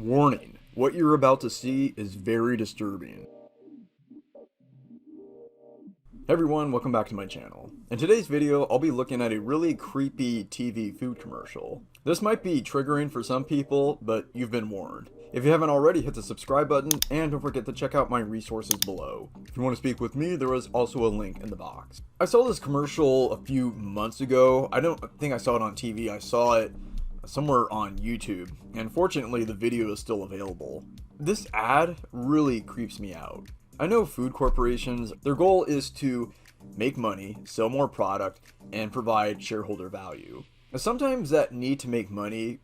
Warning, what you're about to see is very disturbing. Hey everyone, welcome back to my channel. In today's video, I'll be looking at a really creepy TV food commercial. This might be triggering for some people, but you've been warned. If you haven't already, hit the subscribe button, and don't forget to check out my resources below. If you want to speak with me, there is also a link in the box. I saw this commercial a few months ago. I don't think I saw it on TV, I saw it somewhere on YouTube, and fortunately the video is still available. This ad really creeps me out. I know food corporations, their goal is to make money, sell more product, and provide shareholder value. And sometimes that need to make money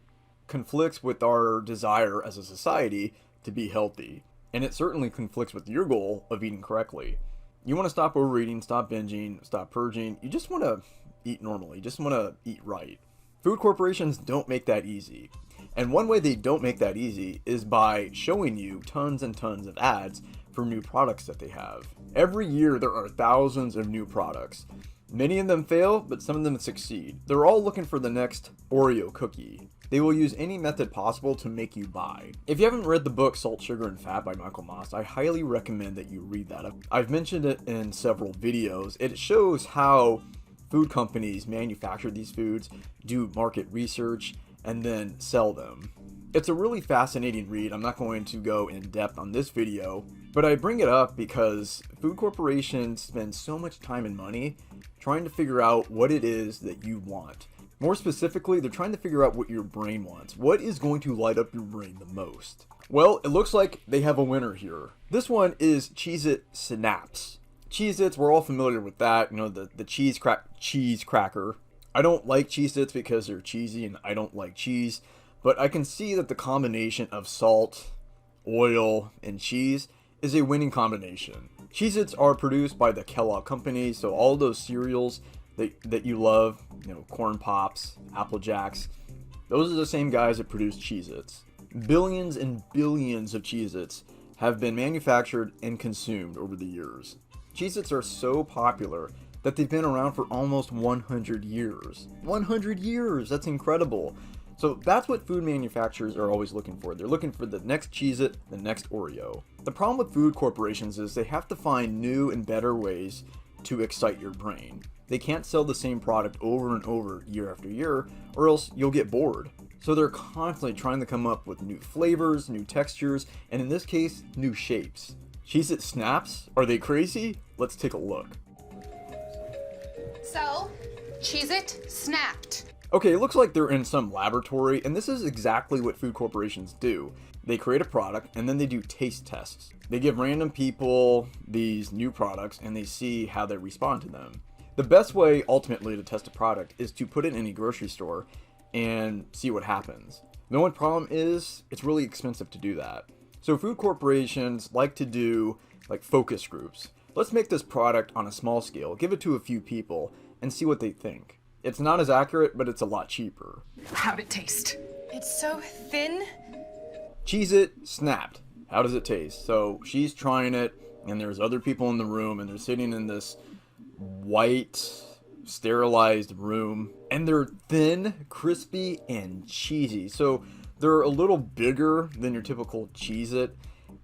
conflicts with our desire as a society to be healthy. And it certainly conflicts with your goal of eating correctly. You want to stop overeating, stop binging, stop purging. You just want to eat normally, you just want to eat right. Food corporations don't make that easy. And one way they don't make that easy is by showing you tons and tons of ads for new products that they have. Every year there are thousands of new products. Many of them fail, but some of them succeed. They're all looking for the next Oreo cookie. They will use any method possible to make you buy. If you haven't read the book Salt, Sugar, and Fat by Michael Moss, I highly recommend that you read that. I've mentioned it in several videos. It shows how food companies manufacture these foods, do market research, and then sell them. It's a really fascinating read. I'm not going to go in depth on this video, but I bring it up because food corporations spend so much time and money trying to figure out what it is that you want. More specifically, they're trying to figure out what your brain wants. What is going to light up your brain the most? Well, it looks like they have a winner here. This one is Cheez-it Snap'd. Cheez-Its, we're all familiar with that, you know, the cheese cracker. I don't like Cheez-Its because they're cheesy and I don't like cheese, but I can see that the combination of salt, oil, and cheese is a winning combination. Cheez-Its are produced by the Kellogg company, so all those cereals that you love, you know, Corn Pops, Apple Jacks, those are the same guys that produce Cheez-Its. Billions and billions of Cheez-Its have been manufactured and consumed over the years. Cheez-Its are so popular that they've been around for almost 100 years. 100 years! That's incredible. So that's what food manufacturers are always looking for. They're looking for the next Cheez-It, the next Oreo. The problem with food corporations is they have to find new and better ways to excite your brain. They can't sell the same product over and over year after year, or else you'll get bored. So they're constantly trying to come up with new flavors, new textures, and in this case, new shapes. Cheez-it Snap'd? Are they crazy? Let's take a look. So, Cheez-it Snap'd. Okay, it looks like they're in some laboratory, and this is exactly what food corporations do. They create a product, and then they do taste tests. They give random people these new products, and they see how they respond to them. The best way, ultimately, to test a product is to put it in a grocery store and see what happens. The only problem is, it's really expensive to do that. So food corporations like to do like focus groups. Let's make this product on a small scale, give it to a few people, and see what they think. It's not as accurate, but it's a lot cheaper. How'd it taste? It's so thin. Cheez-it Snap'd. How does it taste? So she's trying it, and there's other people in the room, and they're sitting in this white, sterilized room, and they're thin, crispy, and cheesy. So they're a little bigger than your typical Cheez-It,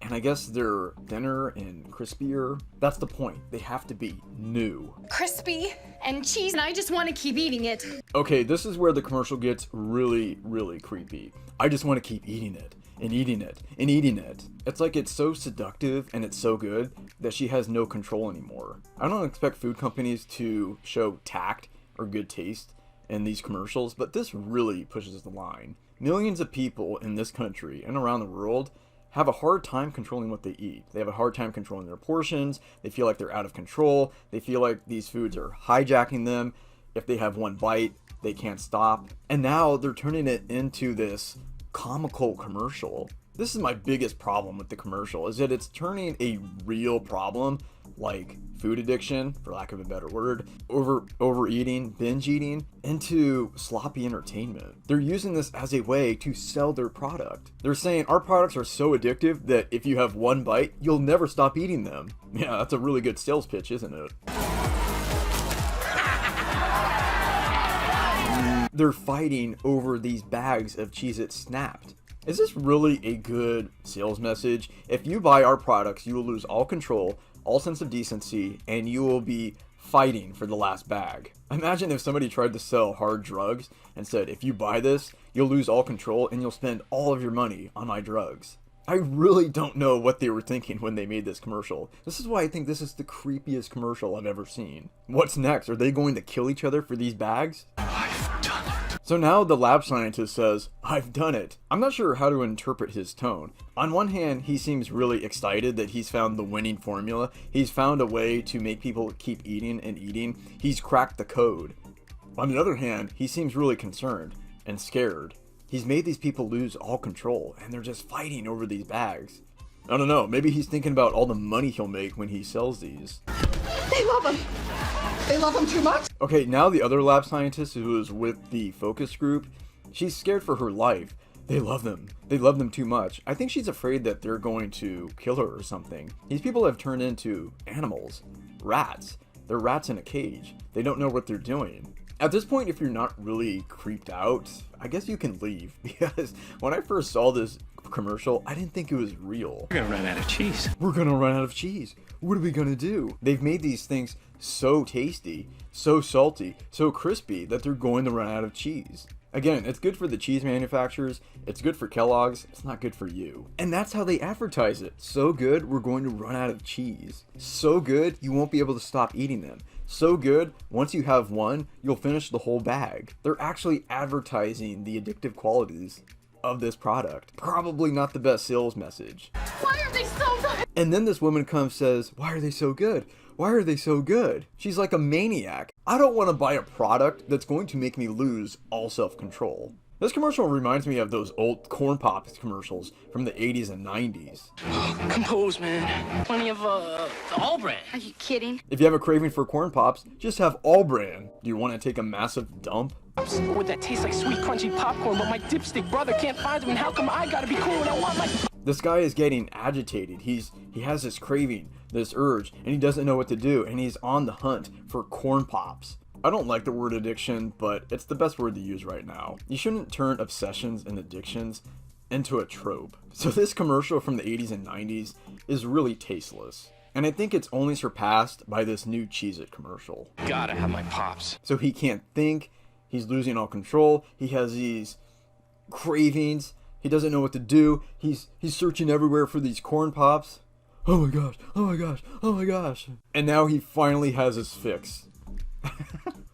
and I guess they're thinner and crispier. That's the point. They have to be new. Crispy and cheese, and I just want to keep eating it. Okay, this is where the commercial gets really, really creepy. I just want to keep eating it, and eating it, and eating it. It's like it's so seductive and it's so good that she has no control anymore. I don't expect food companies to show tact or good taste in these commercials, but this really pushes the line. Millions of people in this country and around the world have a hard time controlling what they eat. They have a hard time controlling their portions. They feel like they're out of control. They feel like these foods are hijacking them. If they have one bite, they can't stop. And now they're turning it into this comical commercial. This is my biggest problem with the commercial, is that it's turning a real problem like food addiction, for lack of a better word, overeating, binge eating, into sloppy entertainment. They're using this as a way to sell their product. They're saying our products are so addictive that if you have one bite, you'll never stop eating them. Yeah, that's a really good sales pitch, isn't it? They're fighting over these bags of Cheez-it Snap'd. Is this really a good sales message? If you buy our products, you will lose all control, all sense of decency, and you will be fighting for the last bag. Imagine if somebody tried to sell hard drugs and said, if you buy this, you'll lose all control and you'll spend all of your money on my drugs. I really don't know what they were thinking when they made this commercial. This is why I think this is the creepiest commercial I've ever seen. What's next? Are they going to kill each other for these bags? I've done it. So now the lab scientist says, I've done it. I'm not sure how to interpret his tone. On one hand, he seems really excited that he's found the winning formula. He's found a way to make people keep eating and eating. He's cracked the code. On the other hand, he seems really concerned and scared. He's made these people lose all control and they're just fighting over these bags. I don't know, maybe he's thinking about all the money he'll make when he sells these. They love him. They love him too much. Okay, now the other lab scientist who is with the focus group, she's scared for her life. They love them. They love them too much. I think she's afraid that they're going to kill her or something. These people have turned into animals. Rats. They're rats in a cage. They don't know what they're doing. At this point, if you're not really creeped out, I guess you can leave. Because when I first saw this commercial, I didn't think it was real. We're gonna run out of cheese. We're gonna run out of cheese. What are we gonna do? They've made these things so tasty, so salty, so crispy that they're going to run out of cheese. Again, it's good for the cheese manufacturers, it's good for Kellogg's, it's not good for you. And that's how they advertise it. So good, we're going to run out of cheese. So good, you won't be able to stop eating them. So good, once you have one, you'll finish the whole bag. They're actually advertising the addictive qualities of this product. Probably not the best sales message. Why are they so good? And then this woman comes says, why are they so good? Why are they so good? She's like a maniac. I don't want to buy a product that's going to make me lose all self-control. This commercial reminds me of those old Corn Pops commercials from the 80s and 90s. Compose, man. Plenty of, all brand. Are you kidding? If you have a craving for Corn Pops, just have all brand. Do you want to take a massive dump? Would that taste like sweet, crunchy popcorn, but my dipstick brother can't find them, and how come I gotta be cool and I want my... This guy is getting agitated. He has this craving, this urge, and he doesn't know what to do, and he's on the hunt for Corn Pops. I don't like the word addiction, but it's the best word to use right now. You shouldn't turn obsessions and addictions into a trope. So this commercial from the 80s and 90s is really tasteless. And I think it's only surpassed by this new Cheez-it commercial. Gotta have my pops. So he can't think, he's losing all control, he has these cravings, he doesn't know what to do, he's searching everywhere for these Corn Pops. Oh my gosh, oh my gosh, oh my gosh. And now he finally has his fix.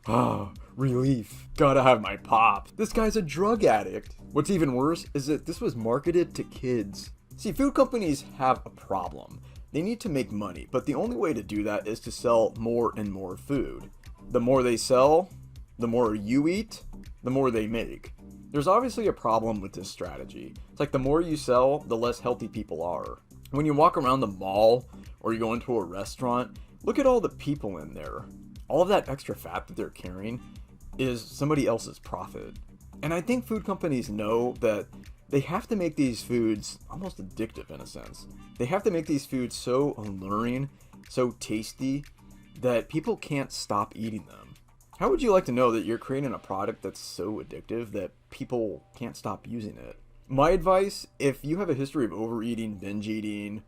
Ah, relief. Gotta have my pop. This guy's a drug addict. What's even worse is that this was marketed to kids. See, food companies have a problem. They need to make money, but the only way to do that is to sell more and more food. The more they sell, the more you eat, the more they make. There's obviously a problem with this strategy. It's like the more you sell, the less healthy people are. When you walk around the mall or you go into a restaurant, look at all the people in there. All of that extra fat that they're carrying is somebody else's profit. And I think food companies know that they have to make these foods almost addictive in a sense. They have to make these foods so alluring, so tasty, that people can't stop eating them. How would you like to know that you're creating a product that's so addictive that people can't stop using it? My advice, if you have a history of overeating, binge eating,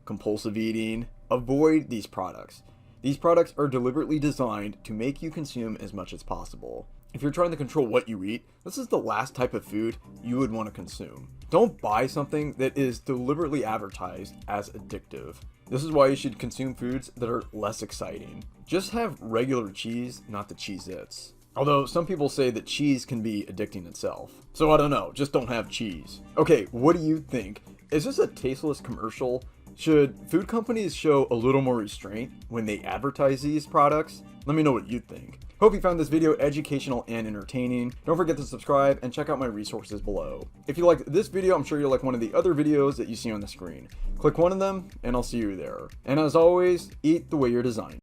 compulsive eating, avoid these products. These products are deliberately designed to make you consume as much as possible. If you're trying to control what you eat, this is the last type of food you would want to consume. Don't buy something that is deliberately advertised as addictive. This is why you should consume foods that are less exciting. Just have regular cheese, not the Cheez-its. Although some people say that cheese can be addicting itself. So I don't know, just don't have cheese. Okay, what do you think? Is this a tasteless commercial? Should food companies show a little more restraint when they advertise these products? Let me know what you think. Hope you found this video educational and entertaining. Don't forget to subscribe and check out my resources below. If you liked this video, I'm sure you'll like one of the other videos that you see on the screen. Click one of them and I'll see you there. And as always, eat the way you're designed.